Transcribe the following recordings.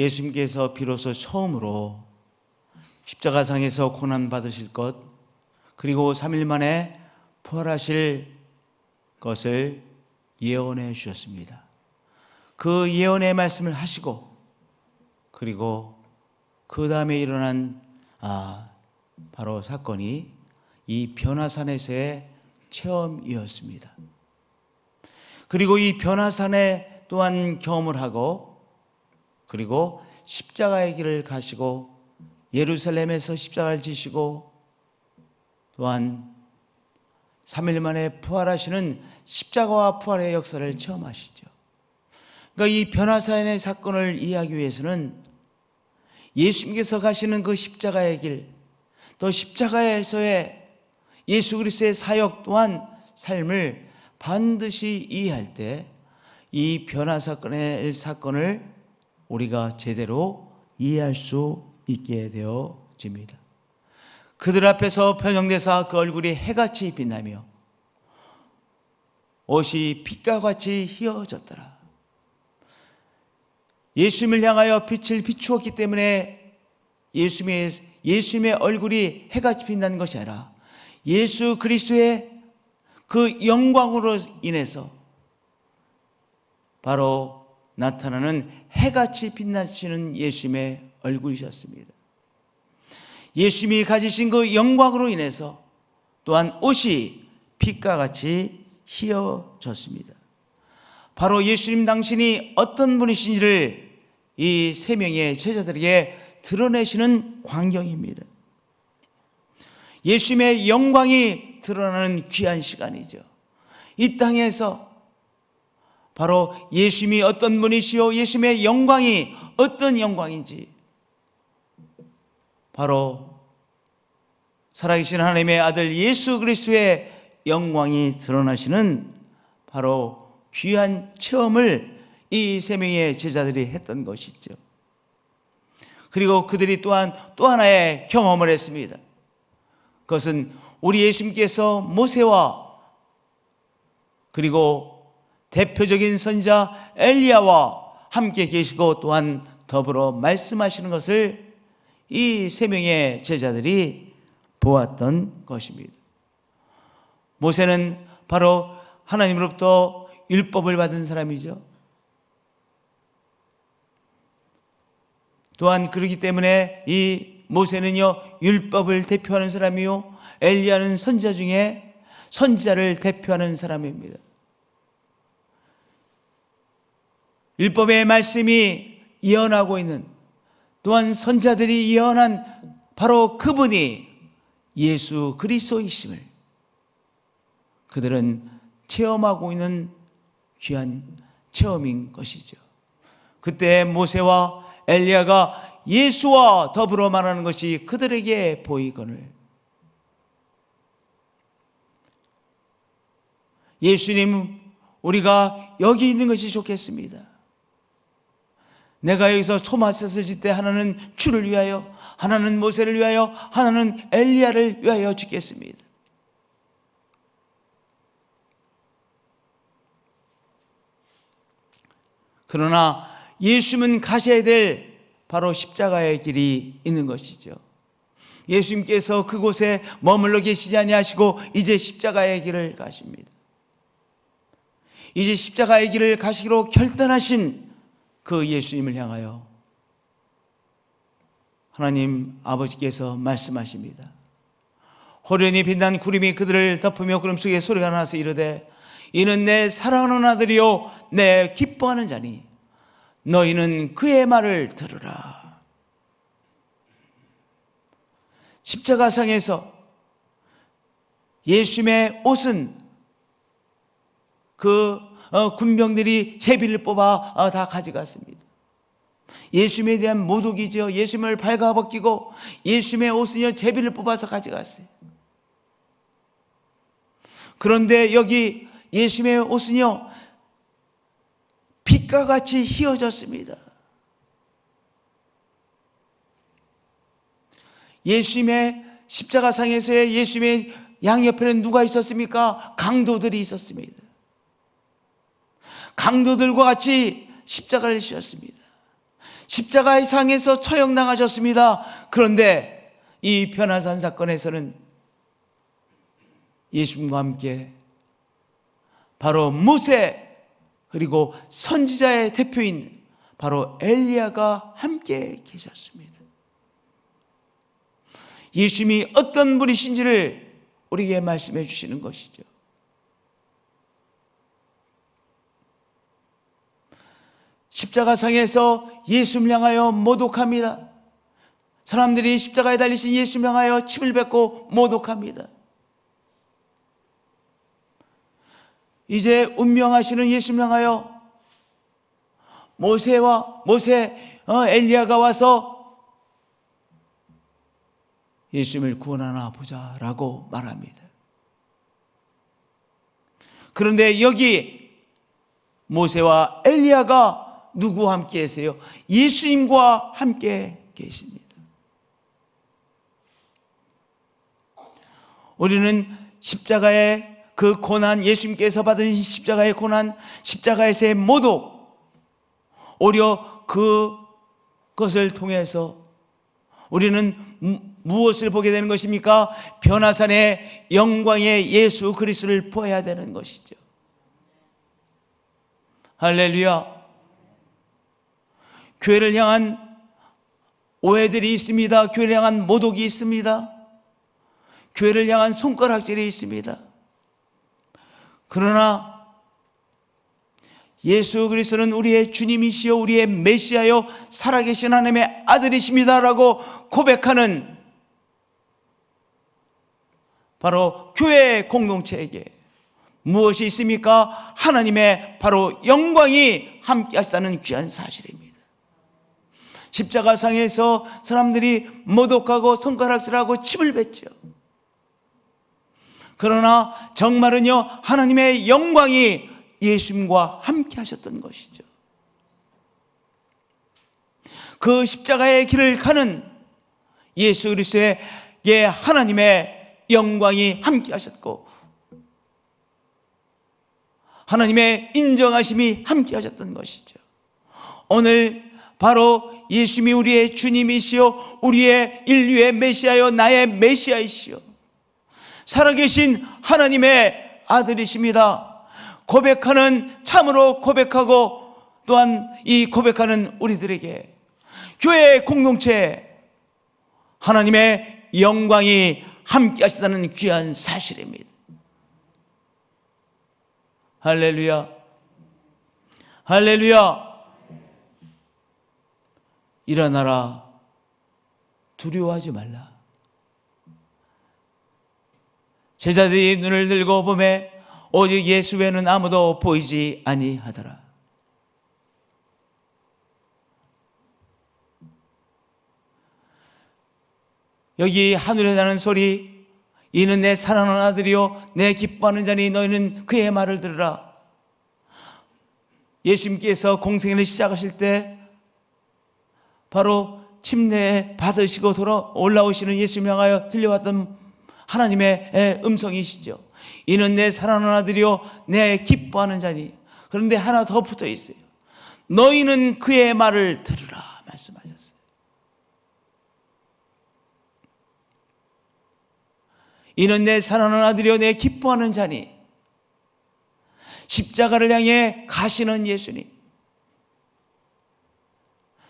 예수님께서 비로소 처음으로 십자가상에서 고난받으실 것, 그리고 3일 만에 부활하실 것을 예언해 주셨습니다. 그 예언의 말씀을 하시고, 그리고 그 다음에 일어난 바로 사건이 이 변화산에서의 체험이었습니다. 그리고 이 변화산에 또한 경험을 하고, 그리고 십자가의 길을 가시고 예루살렘에서 십자가를 지시고, 또한 3일 만에 부활하시는 십자가와 부활의 역사를 체험하시죠. 그러니까 이 변화산의 사건을 이해하기 위해서는 예수님께서 가시는 그 십자가의 길, 또 십자가에서의 예수 그리스도의 사역 또한 삶을 반드시 이해할 때 이 변화사건의 사건을 우리가 제대로 이해할 수 있게 되어집니다. 그들 앞에서 변형되사 그 얼굴이 해같이 빛나며 옷이 빛과 같이 휘어졌더라. 예수님을 향하여 빛을 비추었기 때문에 예수님의 얼굴이 해같이 빛나는 것이 아니라 예수 그리스도의 그 영광으로 인해서 바로 나타나는 해같이 빛나시는 예수님의 얼굴이셨습니다. 예수님이 가지신 그 영광으로 인해서 또한 옷이 빛과 같이 휘어졌습니다. 바로 예수님 당신이 어떤 분이신지를 이 세 명의 제자들에게 드러내시는 광경입니다. 예수님의 영광이 드러나는 귀한 시간이죠. 이 땅에서 바로 예수님이 어떤 분이시오, 예수님의 영광이 어떤 영광인지, 바로 살아계신 하나님의 아들 예수 그리스도의 영광이 드러나시는 바로 귀한 체험을 이 세 명의 제자들이 했던 것이죠. 그리고 그들이 또한 또 하나의 경험을 했습니다. 그것은 우리 예수님께서 모세와 그리고 대표적인 선지자 엘리야와 함께 계시고 또한 더불어 말씀하시는 것을 이 세 명의 제자들이 보았던 것입니다. 모세는 바로 하나님으로부터 율법을 받은 사람이죠. 또한 그렇기 때문에 이 모세는요 율법을 대표하는 사람이요, 엘리야는 선지자 중에 선지자를 대표하는 사람입니다. 율법의 말씀이 예언하고 있는, 또한 선지자들이 예언한 바로 그분이 예수 그리스도이심을 그들은 체험하고 있는 귀한 체험인 것이죠. 그때 모세와 엘리야가 예수와 더불어 말하는 것이 그들에게 보이거늘 예수님, 우리가 여기 있는 것이 좋겠습니다. 내가 여기서 초마셋을 짓 때 하나는 주를 위하여, 하나는 모세를 위하여, 하나는 엘리야를 위하여 짓겠습니다. 그러나 예수님은 가셔야 될 바로 십자가의 길이 있는 것이죠. 예수님께서 그곳에 머물러 계시지 아니하시고 이제 십자가의 길을 가십니다. 이제 십자가의 길을 가시기로 결단하신 그 예수님을 향하여 하나님 아버지께서 말씀하십니다. 호련히 빛난 구름이 그들을 덮으며 구름 속에 소리가 나서 이르되 이는 내 사랑하는 아들이요 내 기뻐하는 자니 너희는 그의 말을 들으라. 십자가상에서 예수님의 옷은 그 군병들이 제비를 뽑아 다 가져갔습니다. 예수님에 대한 모독이죠. 예수님을 발가벗기고 예수님의 옷은요 제비를 뽑아서 가져갔어요. 그런데 여기 예수님의 옷은요 빛과 같이 휘어졌습니다. 예수님의 십자가상에서의 예수님의 양옆에는 누가 있었습니까? 강도들이 있었습니다. 강도들과 같이 십자가를 지었습니다. 십자가의 상에서 처형당하셨습니다. 그런데 이 변화산 사건에서는 예수님과 함께 바로 모세 그리고 선지자의 대표인 바로 엘리야가 함께 계셨습니다. 예수님이 어떤 분이신지를 우리에게 말씀해 주시는 것이죠. 십자가상에서 예수님을 향하여 모독합니다. 사람들이 십자가에 달리신 예수님을 향하여 침을 뱉고 모독합니다. 이제 운명하시는 예수님을 향하여 엘리야가 와서 예수님을 구원하나 보자라고 말합니다. 그런데 여기 모세와 엘리야가 누구와 함께 계세요? 예수님과 함께 계십니다. 우리는 십자가의 그 고난, 예수님께서 받은 십자가의 고난, 십자가에서의 모독, 오히려 그것을 통해서 우리는 무엇을 보게 되는 것입니까? 변화산의 영광의 예수 그리스도를 보아야 되는 것이죠. 할렐루야. 교회를 향한 오해들이 있습니다. 교회를 향한 모독이 있습니다. 교회를 향한 손가락질이 있습니다. 그러나 예수 그리스도는 우리의 주님이시여 우리의 메시아여 살아계신 하나님의 아들이십니다라고 고백하는 바로 교회 공동체에게 무엇이 있습니까? 하나님의 바로 영광이 함께 하시다는 귀한 사실입니다. 십자가상에서 사람들이 모독하고 손가락질하고 침을 뱉죠. 그러나 정말은요, 하나님의 영광이 예수님과 함께 하셨던 것이죠. 그 십자가의 길을 가는 예수 그리스도의 하나님의 영광이 함께 하셨고 하나님의 인정하심이 함께 하셨던 것이죠. 오늘 바로 예수님이 우리의 주님이시요 우리의 인류의 메시아요 나의 메시아이시요 살아계신 하나님의 아들이십니다. 고백하는, 참으로 고백하고 또한 이 고백하는 우리들에게 교회 공동체 하나님의 영광이 함께 하시다는 귀한 사실입니다. 할렐루야, 할렐루야. 일어나라, 두려워하지 말라. 제자들이 눈을 들고 보매 오직 예수 외에는 아무도 보이지 아니하더라. 여기 하늘에 나는 소리, 이는 내 사랑하는 아들이요 내 기뻐하는 자니 너희는 그의 말을 들으라. 예수님께서 공생애를 시작하실 때 바로 침례 받으시고 올라오시는 예수님 향하여 들려왔던 하나님의 음성이시죠. 이는 내 사랑하는 아들이요 내 기뻐하는 자니. 그런데 하나 더 붙어 있어요. 너희는 그의 말을 들으라 말씀하셨어요. 이는 내 사랑하는 아들이요 내 기뻐하는 자니. 십자가를 향해 가시는 예수님,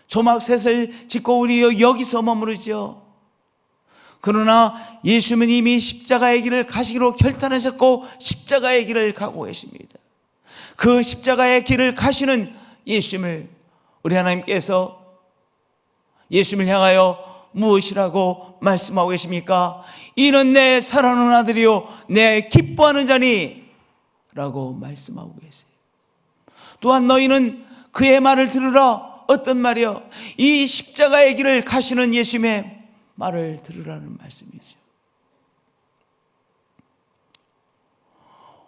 조막셋을 짓고 우리 여기서 머무르죠. 그러나 예수님은 이미 십자가의 길을 가시기로 결단하셨고 십자가의 길을 가고 계십니다. 그 십자가의 길을 가시는 예수님을 우리 하나님께서 예수님을 향하여 무엇이라고 말씀하고 계십니까? 이는 내 사랑하는 아들이요 내 기뻐하는 자니 라고 말씀하고 계세요. 또한 너희는 그의 말을 들으라. 어떤 말이요? 이 십자가의 길을 가시는 예수님의 말을 들으라는 말씀이죠.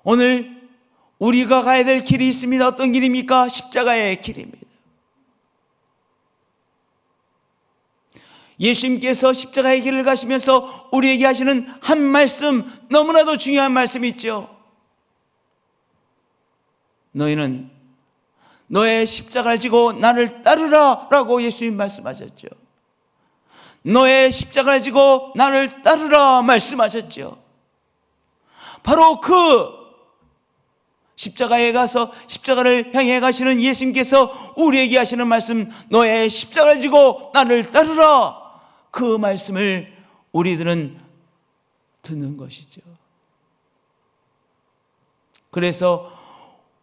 오늘 우리가 가야 될 길이 있습니다. 어떤 길입니까? 십자가의 길입니다. 예수님께서 십자가의 길을 가시면서 우리에게 하시는 한 말씀, 너무나도 중요한 말씀이 있죠. 너희는 너의 십자가를 지고 나를 따르라 라고 예수님 말씀하셨죠. 너의 십자가를 지고 나를 따르라 말씀하셨죠. 바로 그 십자가에 가서 십자가를 향해 가시는 예수님께서 우리에게 하시는 말씀, 너의 십자가를 지고 나를 따르라, 그 말씀을 우리들은 듣는 것이죠. 그래서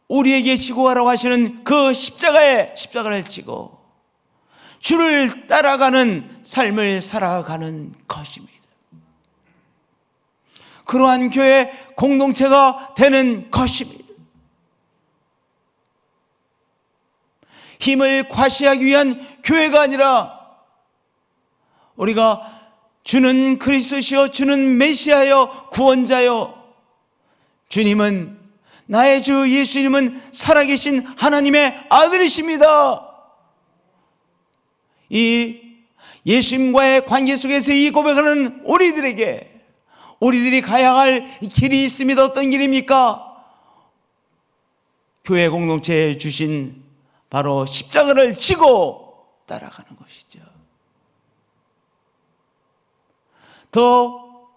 우리에게 지고 가라고 하시는 그 십자가를 지고 주를 따라가는 삶을 살아가는 것입니다. 그러한 교회 공동체가 되는 것입니다. 힘을 과시하기 위한 교회가 아니라 우리가 주는 그리스도시요 주는 메시아요 구원자요, 주님은, 나의 주 예수님은 살아계신 하나님의 아들이십니다. 이 예수님과의 관계 속에서 이 고백하는 우리들이 가야 할 길이 있습니다. 어떤 길입니까? 교회 공동체에 주신 바로 십자가를 지고 따라가는 것이죠. 더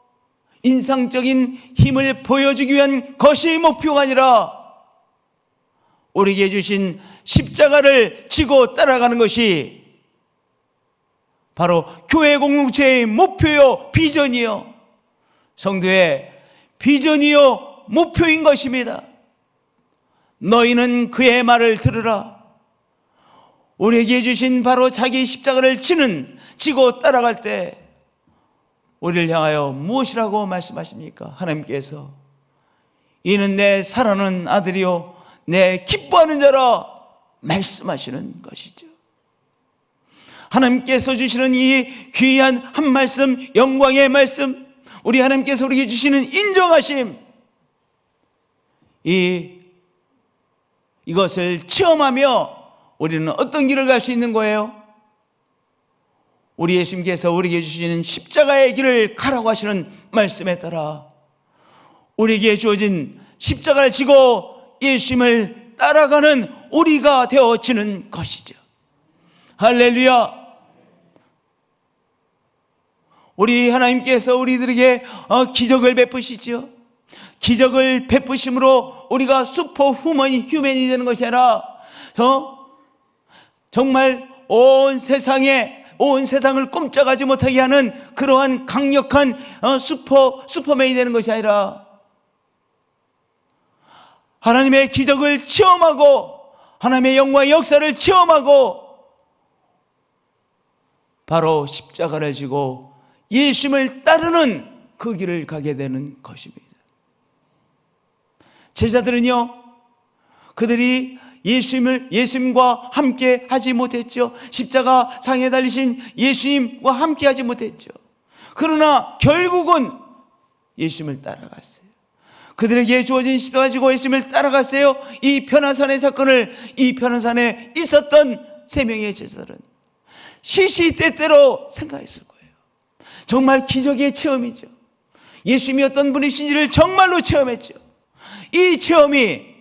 인상적인 힘을 보여주기 위한 것이 목표가 아니라 우리에게 주신 십자가를 지고 따라가는 것이 바로 교회 공동체의 목표요 비전이요 성도의 비전이요 목표인 것입니다. 너희는 그의 말을 들으라. 우리에게 주신 바로 자기 십자가를 지고 따라갈 때 우리를 향하여 무엇이라고 말씀하십니까? 하나님께서 이는 내 사랑하는 아들이요 내 기뻐하는 자라 말씀하시는 것이죠. 하나님께서 주시는 이 귀한 한 말씀, 영광의 말씀, 우리 하나님께서 우리에게 주시는 인정하심, 이것을 체험하며 우리는 어떤 길을 갈 수 있는 거예요? 우리 예수님께서 우리에게 주시는 십자가의 길을 가라고 하시는 말씀에 따라 우리에게 주어진 십자가를 지고 예수님을 따라가는 우리가 되어지는 것이죠. 할렐루야. 우리 하나님께서 우리들에게 기적을 베푸시죠. 기적을 베푸심으로 우리가 슈퍼휴먼이 되는 것이 아니라 정말 온 세상을 꼼짝하지 못하게 하는 그러한 강력한 슈퍼맨이 되는 것이 아니라 하나님의 기적을 체험하고 하나님의 영광의 역사를 체험하고 바로 십자가를 지고 예수님을 따르는 그 길을 가게 되는 것입니다. 제자들은요, 그들이 예수님과 함께 하지 못했죠. 십자가 상에 달리신 예수님과 함께 하지 못했죠. 그러나 결국은 예수님을 따라갔어요. 그들에게 주어진 십자가 지고 예수님을 따라갔어요. 이 변화산의 사건을, 이 변화산에 있었던 세 명의 제자들은 시시때때로 생각했을 거예요. 정말 기적의 체험이죠. 예수님이 어떤 분이신지를 정말로 체험했죠. 이 체험이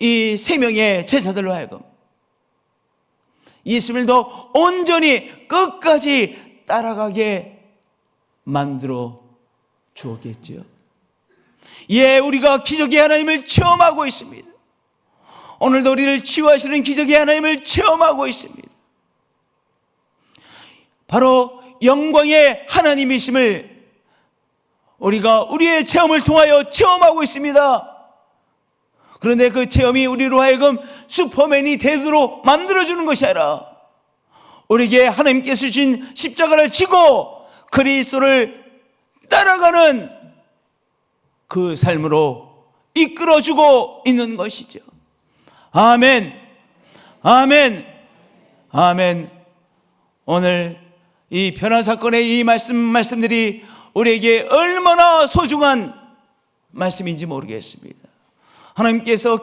이 세 명의 제자들로 하여금 예수님을 더 온전히 끝까지 따라가게 만들어 주었겠지요. 예, 우리가 기적의 하나님을 체험하고 있습니다. 오늘도 우리를 치유하시는 기적의 하나님을 체험하고 있습니다. 바로 영광의 하나님이심을 우리가 우리의 체험을 통하여 체험하고 있습니다. 그런데 그 체험이 우리로 하여금 슈퍼맨이 되도록 만들어주는 것이 아니라 우리에게 하나님께서 주신 십자가를 지고 그리스도를 따라가는 그 삶으로 이끌어주고 있는 것이죠. 아멘, 아멘, 아멘. 오늘 이 변화사건의 이 말씀들이 우리에게 얼마나 소중한 말씀인지 모르겠습니다. 하나님께서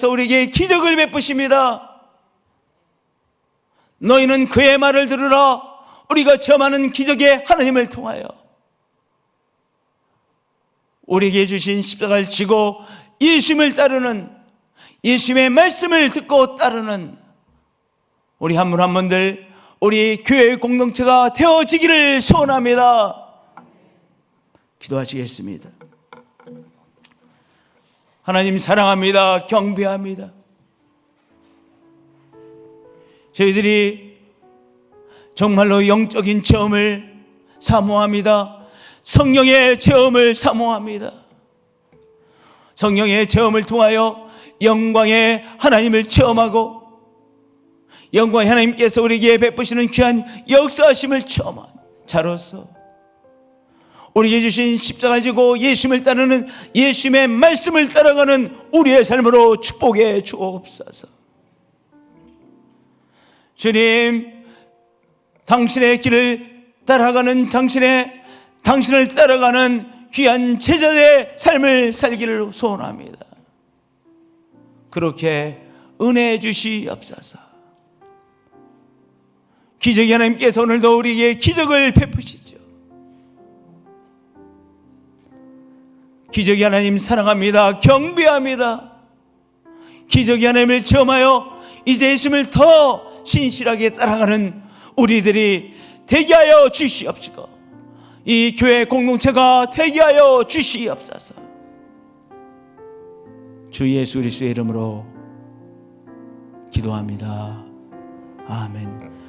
우리에게 기적을 베푸십니다. 너희는 그의 말을 들으라. 우리가 체험하는 기적의 하나님을 통하여 우리에게 주신 십자가를 지고 예수님을 따르는 예수님의 말씀을 듣고 따르는 우리 한 분 한 분들, 우리 교회 공동체가 되어지기를 소원합니다. 기도하시겠습니다. 하나님 사랑합니다. 경배합니다. 저희들이 정말로 영적인 체험을 사모합니다. 성령의 체험을 사모합니다. 성령의 체험을 통하여 영광의 하나님을 체험하고 영광의 하나님께서 우리에게 베푸시는 귀한 역사하심을 체험한 자로서 우리에게 주신 십자가를 지고 예수님을 따르는 예수님의 말씀을 따라가는 우리의 삶으로 축복해 주옵소서. 주님, 당신의 길을 따라가는 당신을 따라가는 귀한 제자의 삶을 살기를 소원합니다. 그렇게 은혜 주시옵소서. 기적의 하나님께서 오늘도 우리에게 기적을 베푸시죠. 기적의 하나님 사랑합니다. 경배합니다. 기적의 하나님을 체험하여 이제 예수님을 더 신실하게 따라가는 우리들이 되게 하여 주시옵시고 이 교회 공동체가 되게 하여 주시옵소서. 주 예수 그리스도의 이름으로 기도합니다. 아멘.